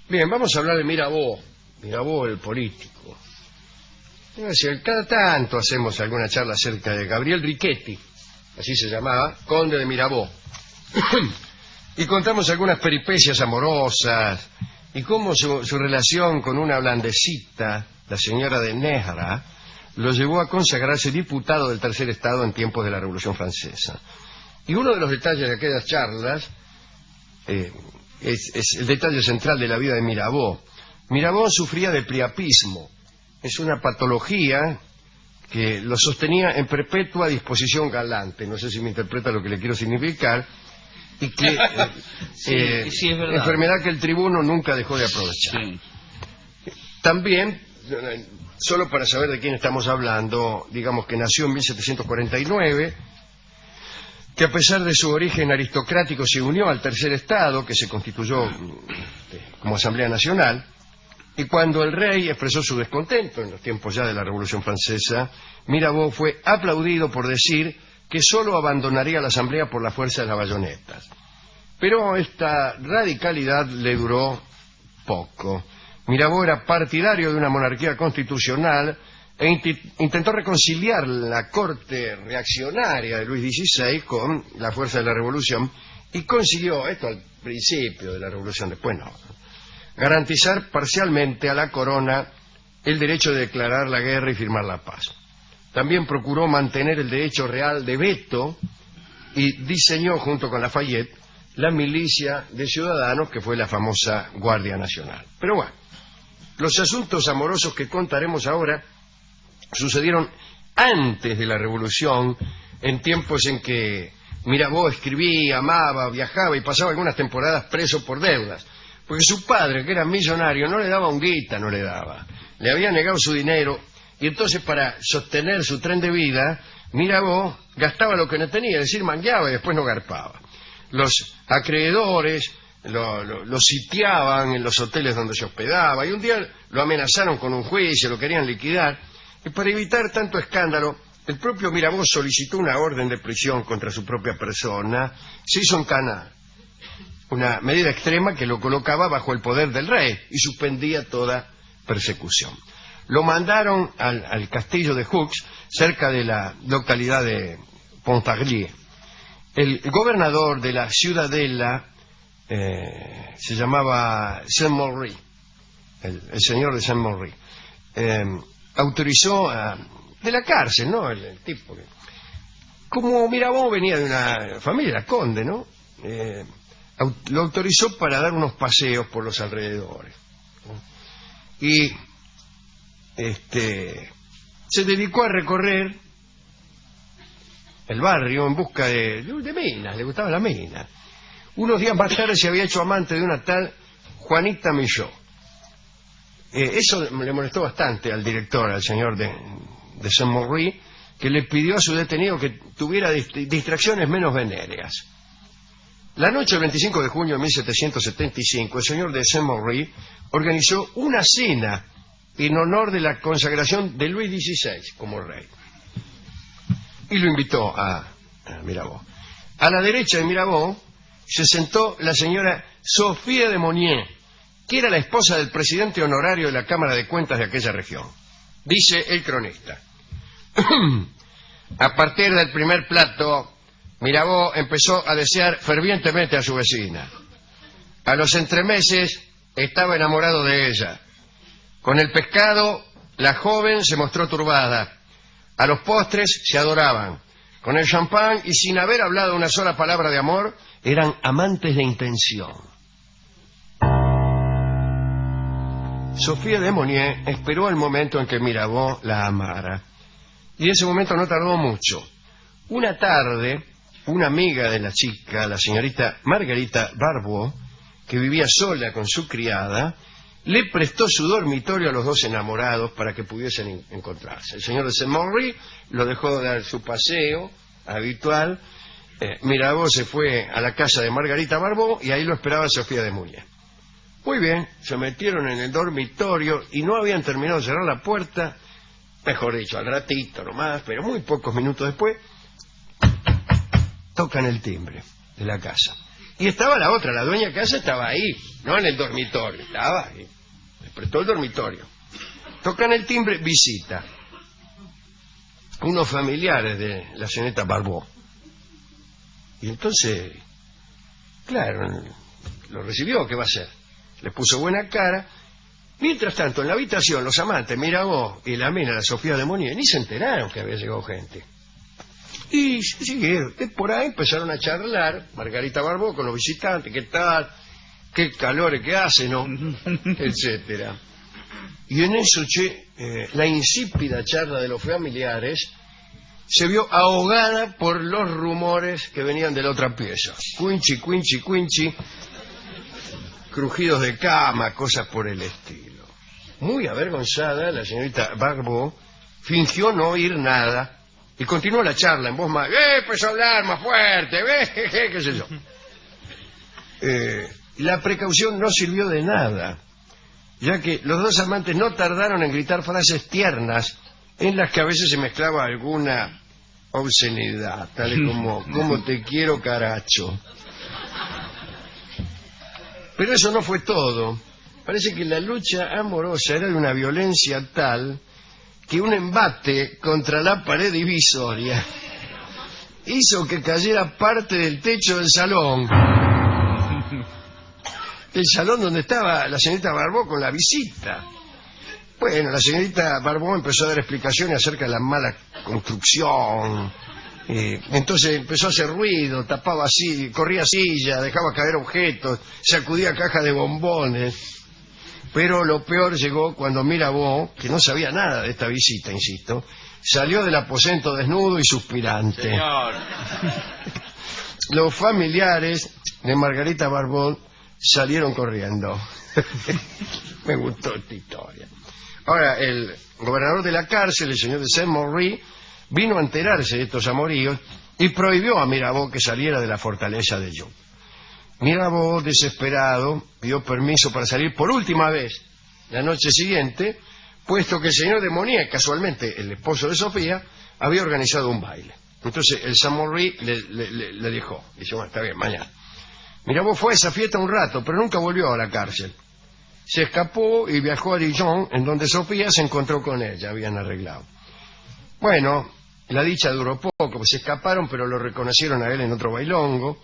Bien, vamos a hablar de Mirabeau. Mirabeau, el político. Cada tanto hacemos alguna charla acerca de Gabriel Riquetti, así se llamaba, conde de Mirabeau. Y contamos algunas peripecias amorosas y cómo su relación con una holandesita, la señora de Nejera, lo llevó a consagrarse diputado del Tercer Estado en tiempos de la Revolución Francesa. Y uno de los detalles de aquellas charlas es el detalle central de la vida de Mirabeau. Mirabeau sufría de priapismo. Es una patología que lo sostenía en perpetua disposición galante. No sé si me interpreta lo que le quiero significar. Y que sí, es verdad. Enfermedad que el tribuno nunca dejó de aprovechar. Sí. También, solo para saber de quién estamos hablando, digamos que nació en 1749, que a pesar de su origen aristocrático se unió al Tercer Estado, que se constituyó como Asamblea Nacional, y cuando el rey expresó su descontento en los tiempos ya de la Revolución Francesa, Mirabeau fue aplaudido por decir que solo abandonaría la Asamblea por la fuerza de las bayonetas. Pero esta radicalidad le duró poco. Mirabeau era partidario de una monarquía constitucional e intentó reconciliar la corte reaccionaria de Luis XVI con la fuerza de la revolución y consiguió, esto al principio de la revolución, después no, garantizar parcialmente a la corona el derecho de declarar la guerra y firmar la paz. También procuró mantener el derecho real de veto y diseñó junto con Lafayette la milicia de ciudadanos que fue la famosa Guardia Nacional. Pero bueno, los asuntos amorosos que contaremos ahora sucedieron antes de la Revolución, en tiempos en que Mirabeau escribía, amaba, viajaba y pasaba algunas temporadas preso por deudas, porque su padre, que era millonario, no le daba un guita, no le daba. Le había negado su dinero y entonces para sostener su tren de vida, Mirabeau gastaba lo que no tenía, es decir, mangueaba y después no garpaba. Los acreedores lo sitiaban en los hoteles donde se hospedaba y un día lo amenazaron con un juicio, lo querían liquidar. Y para evitar tanto escándalo, el propio Mirabeau solicitó una orden de prisión contra su propia persona, se hizo encanar. Una medida extrema que lo colocaba bajo el poder del rey y suspendía toda persecución. Lo mandaron al castillo de Hux, cerca de la localidad de Pontarlier. El gobernador de la ciudadela se llamaba Saint-Maury, el señor de Saint-Maury. Autorizó de la cárcel, ¿no? El tipo. Como Mirabeau venía de una familia, conde, ¿no? Lo autorizó para dar unos paseos por los alrededores. Y se dedicó a recorrer el barrio en busca de minas, le gustaba la mina. Unos días más tarde se había hecho amante de una tal Juanita Millot. Eso le molestó bastante al director, al señor de Saint-Maury, que le pidió a su detenido que tuviera distracciones menos venéreas. La noche del 25 de junio de 1775, el señor de Saint-Maury organizó una cena en honor de la consagración de Luis XVI como rey. Y lo invitó a Mirabeau. A la derecha de Mirabeau se sentó la señora Sofía de Monnier, que era la esposa del presidente honorario de la Cámara de Cuentas de aquella región. Dice el cronista: a partir del primer plato, Mirabeau empezó a desear fervientemente a su vecina. A los entremeses estaba enamorado de ella. Con el pescado, la joven se mostró turbada. A los postres se adoraban. Con el champán y sin haber hablado una sola palabra de amor, eran amantes de intención. Sofía de Monnier esperó el momento en que Mirabeau la amara. Y ese momento no tardó mucho. Una tarde, una amiga de la chica, la señorita Margarita Barbeau, que vivía sola con su criada, le prestó su dormitorio a los dos enamorados para que pudiesen encontrarse. El señor de Saint-Maury lo dejó dar su paseo habitual. Mirabeau se fue a la casa de Margarita Barbeau y ahí lo esperaba Sofía de Monnier. Muy bien, se metieron en el dormitorio y no habían terminado de cerrar la puerta, mejor dicho, al ratito nomás, pero muy pocos minutos después, tocan el timbre de la casa. Y estaba la otra, la dueña de casa estaba ahí, no en el dormitorio, estaba ahí. Le prestó el dormitorio. Tocan el timbre, visita. Unos familiares de la señorita Barbeau. Y entonces, claro, lo recibió, ¿qué va a hacer? Le puso buena cara. Mientras tanto, en la habitación, los amantes, Mirabeau y la mina, la Sofía de Monnier, ni se enteraron que había llegado gente. Y siguieron. Por ahí empezaron a charlar, Margarita Barbeau con los visitantes, ¿qué tal? ¿Qué calores que hace, no? Etcétera. Y en eso, la insípida charla de los familiares se vio ahogada por los rumores que venían de la otra pieza. Quinchi, quinchi, quinchi, crujidos de cama, cosas por el estilo. Muy avergonzada, la señorita Barbeau fingió no oír nada y continuó la charla en voz más... empezó a hablar más fuerte, qué sé yo. La precaución no sirvió de nada, ya que los dos amantes no tardaron en gritar frases tiernas en las que a veces se mezclaba alguna obscenidad, tales como "cómo te quiero, caracho". Pero eso no fue todo. Parece que la lucha amorosa era de una violencia tal que un embate contra la pared divisoria hizo que cayera parte del techo del salón. El salón donde estaba la señorita Barbeau con la visita. Bueno, la señorita Barbeau empezó a dar explicaciones acerca de la mala construcción. Entonces empezó a hacer ruido, tapaba así, corría silla, dejaba caer objetos, sacudía cajas de bombones. Pero lo peor llegó cuando Mirabeau, que no sabía nada de esta visita, insisto, salió del aposento desnudo y suspirante. Señor. Los familiares de Margarita Barbeau salieron corriendo. Me gustó esta historia. Ahora, el gobernador de la cárcel, el señor de Saint-Maurice, vino a enterarse de estos amoríos y prohibió a Mirabeau que saliera de la fortaleza de Joux. Mirabeau, desesperado, pidió permiso para salir por última vez la noche siguiente, puesto que el señor de Monnier, casualmente el esposo de Sofía, había organizado un baile. Entonces el Saint-Maurice le dijo, dice, bueno, está bien, mañana. Mirabeau fue a esa fiesta un rato, pero nunca volvió a la cárcel. Se escapó y viajó a Dijon, en donde Sofía se encontró con ella, habían arreglado. Bueno, la dicha duró poco, pues se escaparon, pero lo reconocieron a él en otro bailongo,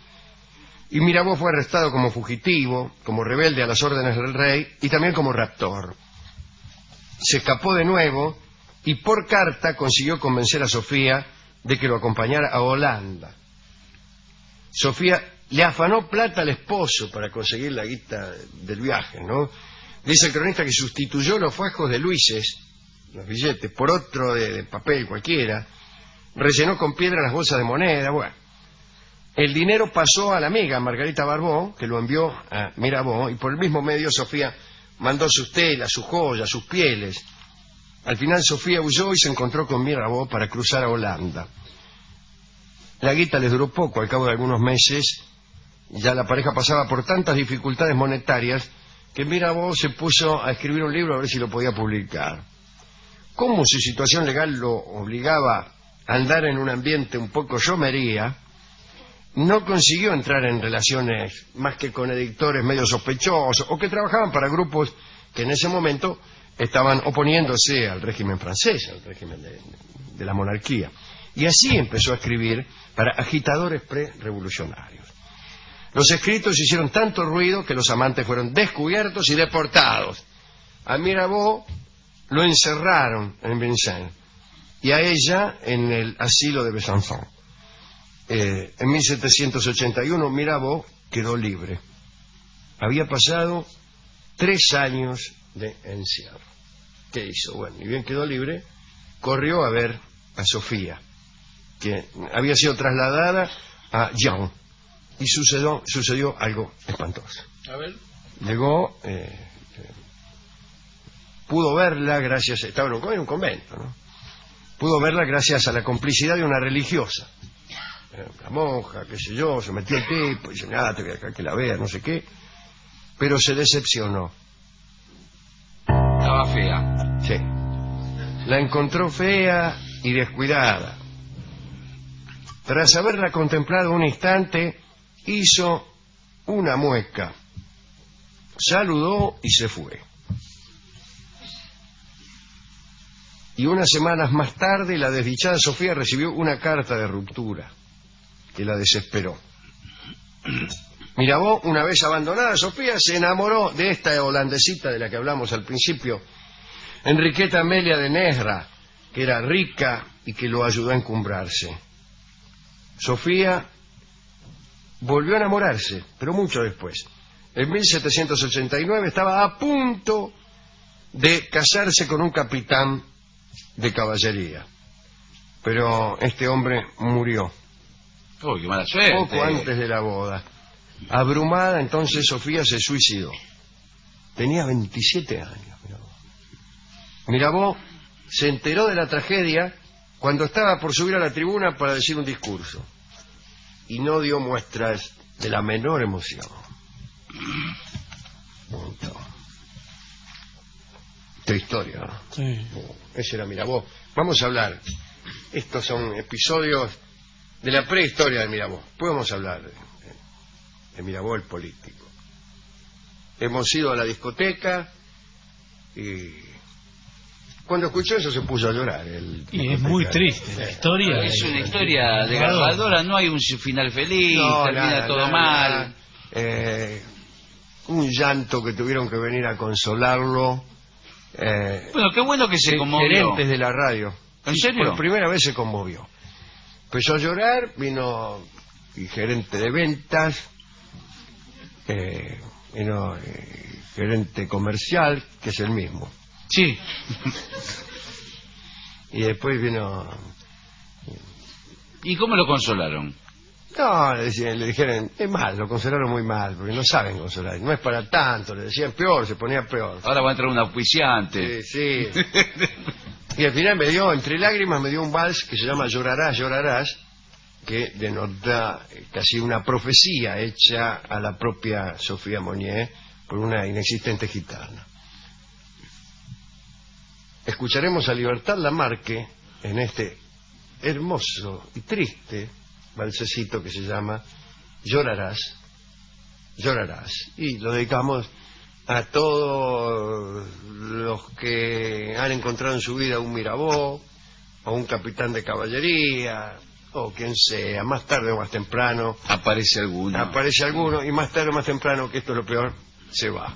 y Mirabeau fue arrestado como fugitivo, como rebelde a las órdenes del rey, y también como raptor. Se escapó de nuevo, y por carta consiguió convencer a Sofía de que lo acompañara a Holanda. Sofía le afanó plata al esposo para conseguir la guita del viaje, ¿no? Dice el cronista que sustituyó los fajos de luises, los billetes, por otro de papel cualquiera, rellenó con piedra las bolsas de moneda, bueno. El dinero pasó a la amiga Margarita Barbeau, que lo envió a Mirabeau, y por el mismo medio Sofía mandó sus telas, sus joyas, sus pieles. Al final Sofía huyó y se encontró con Mirabeau para cruzar a Holanda. La guita les duró poco, al cabo de algunos meses ya la pareja pasaba por tantas dificultades monetarias que Mirabeau se puso a escribir un libro a ver si lo podía publicar. Como su situación legal lo obligaba a andar en un ambiente un poco chomería, no consiguió entrar en relaciones más que con editores medio sospechosos o que trabajaban para grupos que en ese momento estaban oponiéndose al régimen francés, al régimen de la monarquía. Y así empezó a escribir para agitadores pre-revolucionarios. Los escritos hicieron tanto ruido que los amantes fueron descubiertos y deportados. A Mirabeau lo encerraron en Vincennes y a ella en el asilo de Besançon. En 1781 Mirabeau quedó libre. Había pasado 3 años de encierro. ¿Qué hizo? Bueno, y bien quedó libre, corrió a ver a Sofía, que había sido trasladada a Dijon, y sucedió algo espantoso. A ver. Llegó, pudo verla gracias, estaba en un convento, ¿no? Pudo verla gracias a la complicidad de una religiosa. La monja, qué sé yo, se metió el tipo, y dice, nada, te voy a dejar que la vea, no sé qué. Pero se decepcionó. Estaba fea. Sí. La encontró fea y descuidada. Tras haberla contemplado un instante, hizo una mueca. saludó y se fue. Y unas semanas más tarde la desdichada Sofía recibió una carta de ruptura que la desesperó. Mirabó, una vez abandonada Sofía, se enamoró de esta holandesita de la que hablamos al principio, Enriqueta Amelia de Nesra, que era rica y que lo ayudó a encumbrarse. Sofía volvió a enamorarse, pero mucho después. En 1789 estaba a punto de casarse con un capitán de caballería, pero este hombre murió Qué mala suerte. poco antes de la boda. Abrumada, entonces Sofía se suicidó. Tenía 27 años. Mirabó se enteró de la tragedia cuando estaba por subir a la tribuna para decir un discurso y no dio muestras de la menor emoción. Punto. Tu historia, ¿no? Sí. Ese era Mirabó. Vamos a hablar. Estos son episodios de la prehistoria de Mirabó. Podemos hablar de Mirabó el político. Hemos ido a la discoteca y cuando escuchó eso se puso a llorar. Y es muy triste la historia. Es una historia desgarradora, no hay un final feliz, termina todo mal. Un llanto que tuvieron que venir a consolarlo. Bueno, qué bueno que se conmovió. Gerentes de la radio. ¿En serio? Por primera vez se conmovió. Empezó a llorar, vino el gerente de ventas, vino el gerente comercial, que es el mismo. Sí. Y después vino... ¿Y cómo lo consolaron? No, le dijeron, es mal, lo consolaron muy mal, porque no saben consolar, no es para tanto, le decían peor, se ponía peor. Ahora va a entrar un auspiciante. Sí, sí. Y al final me dio, entre lágrimas, me dio un vals que se llama Llorarás, llorarás, que denota casi una profecía hecha a la propia Sofía Monnier por una inexistente gitana. Escucharemos a Libertad Lamarque en este hermoso y triste valsecito que se llama Llorarás, llorarás. Y lo dedicamos a todos los que han encontrado en su vida un Mirabó, o un capitán de caballería, o quien sea, más tarde o más temprano. Aparece alguno. Aparece alguno, y más tarde o más temprano, que esto es lo peor, se va.